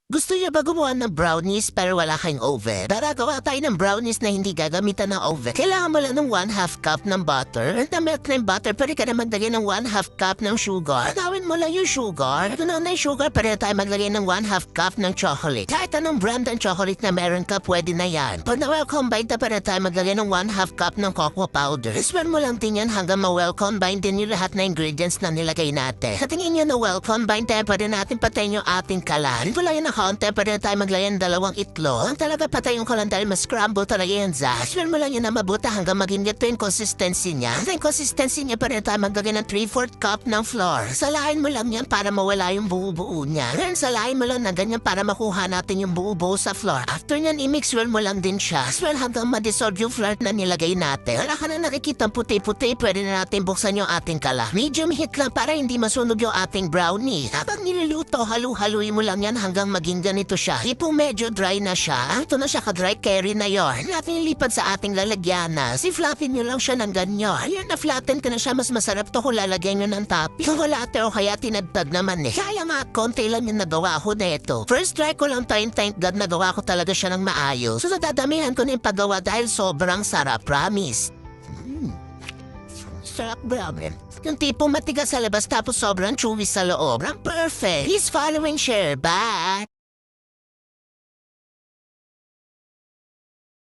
Gusto niyo ba gumawa ng brownies pero wala kayong oven? Tara, gawa tayo ng brownies na hindi gagamitan ng oven. Kailangan mo lang ng 1/2 cup ng butter. And na-melt na yung butter, pwede ka na maglagay ng 1/2 cup ng sugar. Tunawin mo lang yung sugar. Tunaw na yung sugar, pwede tayo maglagay ng 1/2 cup ng chocolate. Kahit anong brand ng chocolate na meron ka, pwede na yan. Pag na-well-combined na, pwede tayo maglagay ng 1/2 cup ng cocoa powder. Spread mo lang din yan hanggang ma-well-combined din yung lahat na ingredients na nilagay natin. Sa tingin nyo na well-combined tayo, pwede natin patayin yung ating kalan. Wala yun na konti, pwede na tayo maglagay ng 2 itlog. Ang talaga patay yung kalan dahil mas-scramble talaga yan, Zach. Spread mo lang yun na mabuti hanggang maging ganito yung consistency niya. Sa consistency niya, pwede na tayo maglagay ng 3/4 cup ng flour. Salahin mo lang yan para mawala yung buo-buo niya. Ngayon, salahin mo lang na ganyan para makuha natin yung buo-buo sa flour. After nyan, i-mix well mo lang din siya. Swell hanggang ma-dissolve yung flour na nilagay natin. Wala ka na nakikita puti-puti, pwede na natin buksan yung ating kalan. Medium heat lang para hindi masunog yung ating brownie. Habang niluluto, halu-haluin mo lang yan hanggang maging ganito siya. Tipong medyo dry na siya. Ito na siya ka-dry carry na yon. Natin ilipad sa ating lalagyanan. Si-flatten nyo lang siya ng ganyan. Ayan, na-flatten ka na siya. Mas masarap to kung lalagyan nyo ng topping. Kung wala o kaya tinadtad naman eh. Kaya nga, konti lang yung nagawa ko na ito. First try ko lang thank God nagawa ko talaga siya ng maayos. So nadadamihan ko na yung paggawa dahil sobrang sarap, promise. Sarap, brother. Yung tipong matigas sa labas tapos sobrang chewy sa loob. Perfect. Please follow and share. Bye!